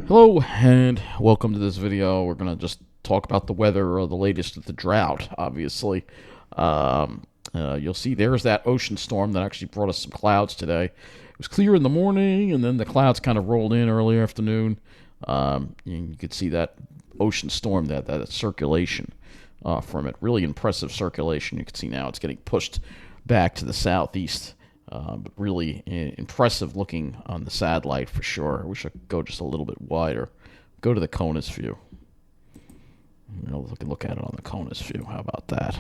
Hello and welcome to this video. We're going to just talk about the weather or the latest of the drought, obviously. You'll see there's that ocean storm that actually brought us some clouds today. It was clear in the morning, and then the clouds kind of rolled in early afternoon. You could see that ocean storm, that circulation from it. Really impressive circulation. You can see now it's getting pushed back to the southeast. But really impressive looking on the satellite for sure. I wish I could go just a little bit wider. Go to the CONUS view. Look at it on the CONUS view. How about that?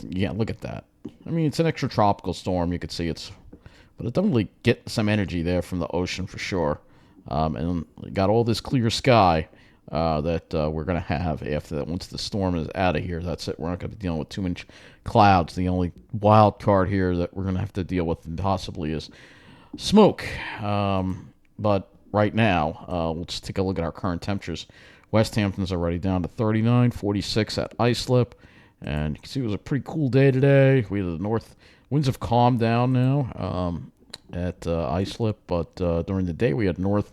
Yeah, look at that. I mean, it's an extratropical storm. You could see but it definitely get some energy there from the ocean for sure. And got all this clear sky that we're going to have after that. Once the storm is out of here, that's it. We're not going to be dealing with too much clouds. The only wild card here that we're going to have to deal with possibly is smoke. But right now, we'll just take a look at our current temperatures. West Hampton's already down to 39, 46 at Islip. And you can see it was a pretty cool day today. We had the north winds have calmed down now at Islip, but during the day we had north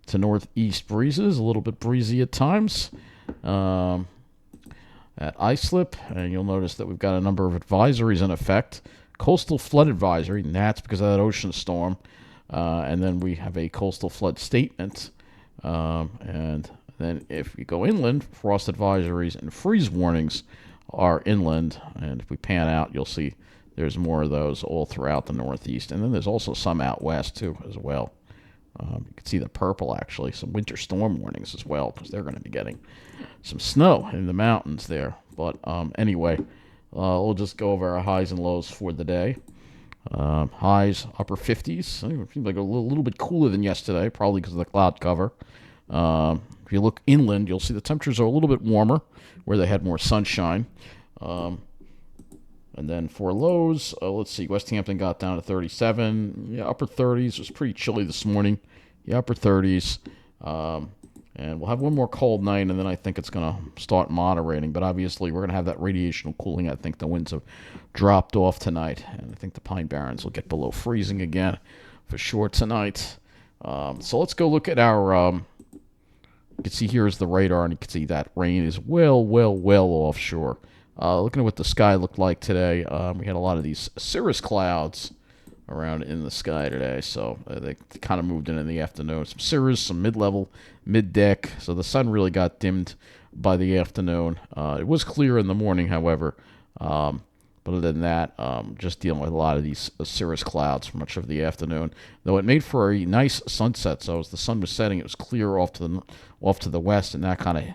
to northeast breezes, a little bit breezy at times at Islip, and you'll notice that we've got a number of advisories in effect. Coastal flood advisory, and that's because of that ocean storm, and then we have a coastal flood statement, and then if we go inland, frost advisories and freeze warnings are inland, and if we pan out, you'll see there's more of those all throughout the northeast, and then there's also some out west too as well. You can see the purple, actually, some winter storm warnings as well, because they're going to be getting some snow in the mountains there. But anyway, we'll just go over our highs and lows for the day. Highs, upper 50s. It seems like a little bit cooler than yesterday, probably because of the cloud cover. If you look inland, you'll see the temperatures are a little bit warmer, where they had more sunshine. And then for lows, let's see, West Hampton got down to 37. Yeah, upper 30s. It was pretty chilly this morning. Yeah, upper 30s. And we'll have one more cold night, and then I think it's going to start moderating. But obviously, we're going to have that radiational cooling. I think the winds have dropped off tonight, and I think the Pine Barrens will get below freezing again for sure tonight. So let's go look at our... you can see here is the radar, and you can see that rain is well offshore. Looking at what the sky looked like today, we had a lot of these cirrus clouds around in the sky today, so they kind of moved in the afternoon. Some cirrus, some mid-level, mid-deck, so the sun really got dimmed by the afternoon. It was clear in the morning, however, but other than that, just dealing with a lot of these cirrus clouds for much of the afternoon. Though it made for a nice sunset, so as the sun was setting, it was clear off to the west, and that kind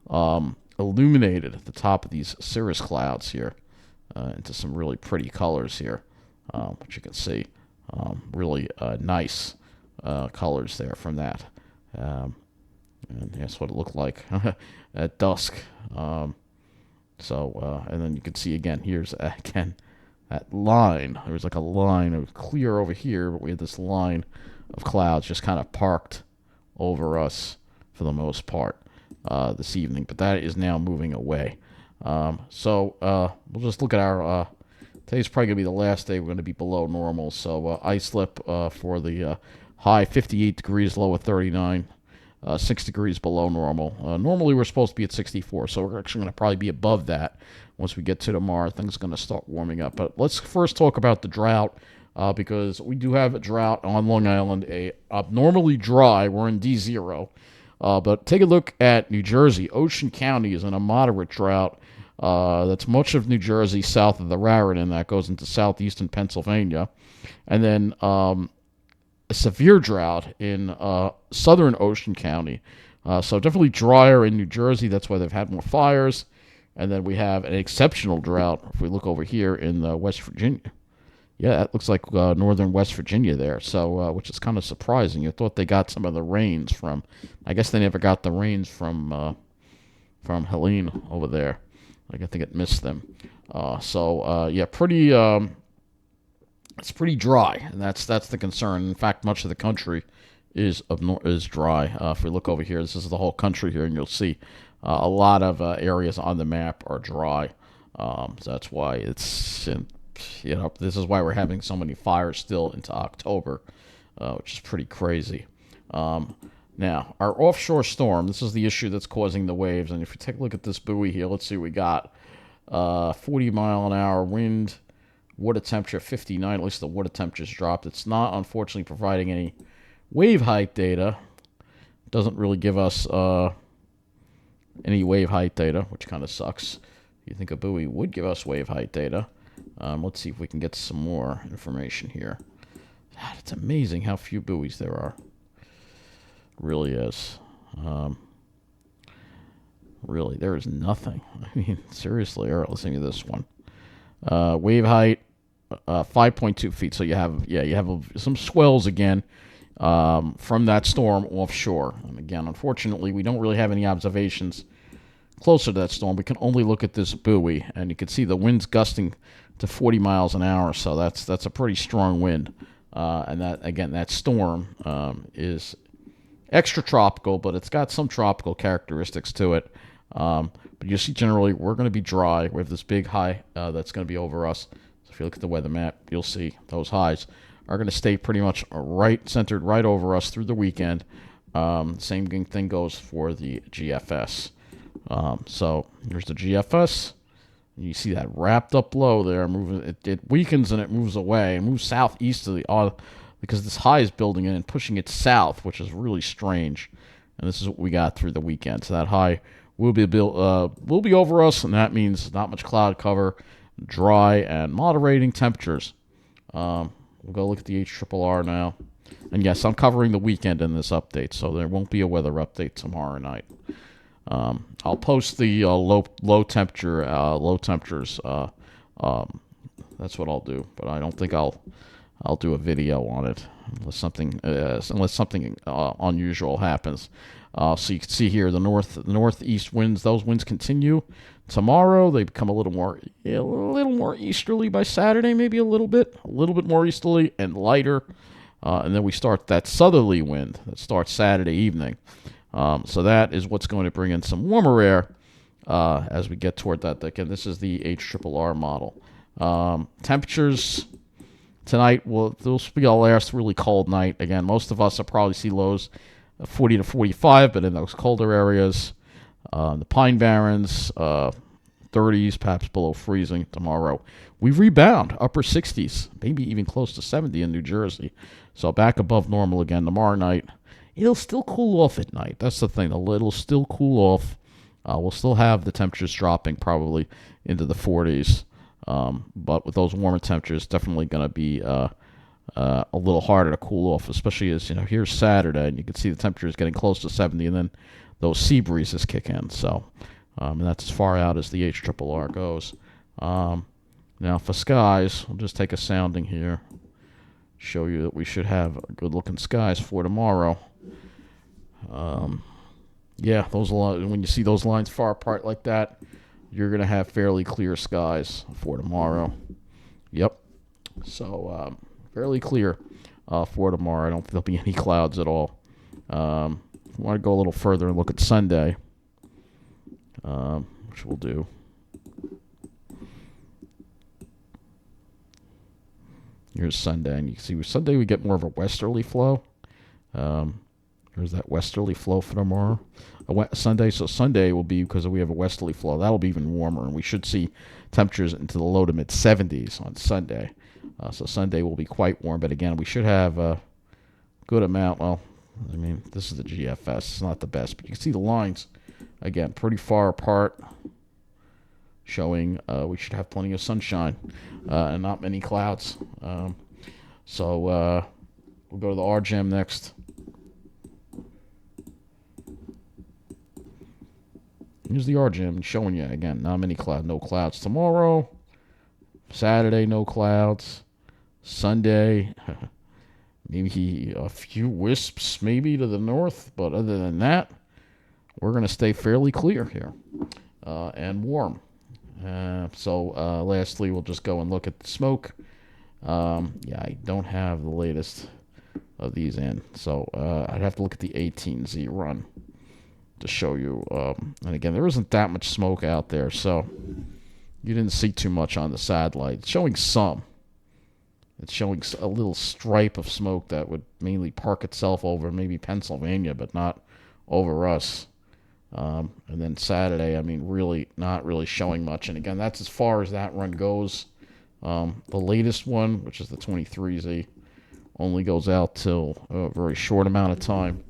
of illuminated at the top of these cirrus clouds here into some really pretty colors here, which you can see. Really nice colors there from that. And that's what it looked like at dusk. And then you can see again, here's again that line. There was like a line of clear over here, but we had this line of clouds just kind of parked over us for the most part this evening, but that is now moving away. So we'll just look at our today's probably going to be the last day we're going to be below normal. So Islip for the high 58 degrees, low at 39, 6 degrees below normal. Normally we're supposed to be at 64, so we're actually going to probably be above that once we get to tomorrow. Things are going to start warming up. But let's first talk about the drought, because we do have a drought on Long Island, abnormally dry. We're in D0. But take a look at New Jersey. Ocean County is in a moderate drought. That's much of New Jersey south of the Raritan. That goes into southeastern Pennsylvania. And then a severe drought in southern Ocean County. So definitely drier in New Jersey. That's why they've had more fires. And then we have an exceptional drought, if we look over here in West Virginia. Yeah, that looks like northern West Virginia there, so which is kind of surprising. You thought they got some of the rains from... I guess they never got the rains from Helene over there. Like, I think it missed them. Yeah, pretty... it's pretty dry, and that's the concern. In fact, much of the country is dry. If we look over here, this is the whole country here, and you'll see a lot of areas on the map are dry. So that's why it's... this is why we're having so many fires still into October. which is pretty crazy. Now, our offshore storm, this is the issue that's causing the waves. And if you take a look at this buoy here, let's see what we got. 40-mile-an-hour wind, water temperature 59. At least the water temperature's dropped. It's not, unfortunately, providing any wave height data. It doesn't really give us any wave height data, which kind of sucks. You think a buoy would give us wave height data. Let's see if we can get some more information here. God, it's amazing how few buoys there are. Really is. Really, there is nothing. I mean, seriously. All right, listen to this one. Wave height, 5.2 feet. So you have some swells again from that storm offshore. And again, unfortunately, we don't really have any observations closer to that storm. We can only look at this buoy, and you can see the wind's gusting to 40 miles an hour. So that's a pretty strong wind. And that storm is extratropical, but it's got some tropical characteristics to it. But you see, generally, we're going to be dry. We have this big high that's going to be over us. So if you look at the weather map, you'll see those highs are going to stay pretty much centered right over us through the weekend. Same thing goes for the GFS. So here's the GFS. You see that wrapped up low there moving. It weakens and it moves away. It moves southeasterly because this high is building in and pushing it south, which is really strange. And this is what we got through the weekend. So that high will be over us, and that means not much cloud cover, dry and moderating temperatures. We'll go look at the HRRR now. And yes, I'm covering the weekend in this update, so there won't be a weather update tomorrow night. I'll post the low temperatures. That's what I'll do, but I don't think I'll do a video on it unless something unusual happens. So you can see here the northeast winds. Those winds continue tomorrow. They become a little more easterly by Saturday, maybe a little bit more easterly and lighter. And then we start that southerly wind that starts Saturday evening. So that is what's going to bring in some warmer air as we get toward that. Again, this is the HRRR model. Temperatures tonight, this will be our last really cold night. Again, most of us will probably see lows of 40 to 45, but in those colder areas, the Pine Barrens, 30s, perhaps below freezing tomorrow. We rebound, upper 60s, maybe even close to 70 in New Jersey. So back above normal again tomorrow night. It'll still cool off at night. That's the thing. It'll still cool off. We'll still have the temperatures dropping probably into the 40s. But with those warmer temperatures, definitely going to be a little harder to cool off, especially as, here's Saturday, and you can see the temperatures getting close to 70, and then those sea breezes kick in. So, and that's as far out as the HRRR goes. Now, for skies, we'll just take a sounding here, show you that we should have good-looking skies for tomorrow. Yeah, when you see those lines far apart like that, you're going to have fairly clear skies for tomorrow. Yep. So, fairly clear for tomorrow. I don't think there'll be any clouds at all. If we want to go a little further and look at Sunday, which we'll do. Here's Sunday, and you can see with Sunday we get more of a westerly flow. There's that westerly flow for tomorrow. Sunday, so Sunday will be, because we have a westerly flow, that'll be even warmer, and we should see temperatures into the low to mid 70s on Sunday. So Sunday will be quite warm, but again, we should have a good amount. Well, I mean, this is the GFS. It's not the best, but you can see the lines, again, pretty far apart, showing we should have plenty of sunshine and not many clouds. So we'll go to the RGM next. Here's the RGM showing you, again, not many clouds, no clouds tomorrow. Saturday, no clouds. Sunday, maybe a few wisps maybe to the north, but other than that, we're going to stay fairly clear here and warm. So lastly, we'll just go and look at the smoke. Yeah, I don't have the latest of these in, so I'd have to look at the 18Z run to show you. And again, there isn't that much smoke out there, so you didn't see too much on the satellite. It's showing some. It's showing a little stripe of smoke that would mainly park itself over maybe Pennsylvania, but not over us. And then Saturday, I mean, really not really showing much. And again, that's as far as that run goes. The latest one, which is the 23Z, only goes out till a very short amount of time.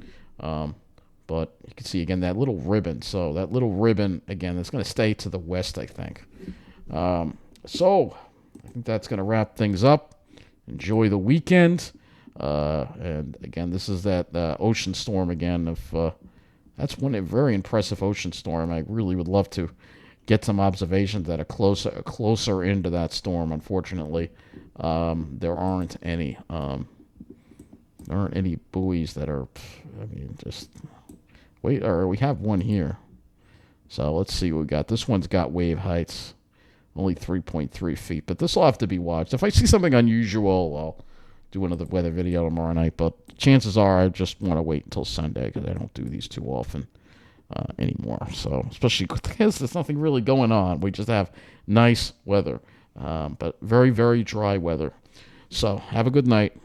But you can see, again, that little ribbon. So that little ribbon, again, it's going to stay to the west, I think. So I think that's going to wrap things up. Enjoy the weekend. And again, this is that ocean storm again. That's a very impressive ocean storm. I really would love to get some observations that are closer into that storm. Unfortunately, there aren't any. There aren't any buoys that are. I mean, just wait. Or we have one here. So let's see what we got. This one's got wave heights. Only 3.3 feet, but this will have to be watched. If I see something unusual, I'll do another weather video tomorrow night, but chances are I just want to wait until Sunday because I don't do these too often anymore. So, especially because there's nothing really going on. We just have nice weather, but very, very dry weather. So, have a good night.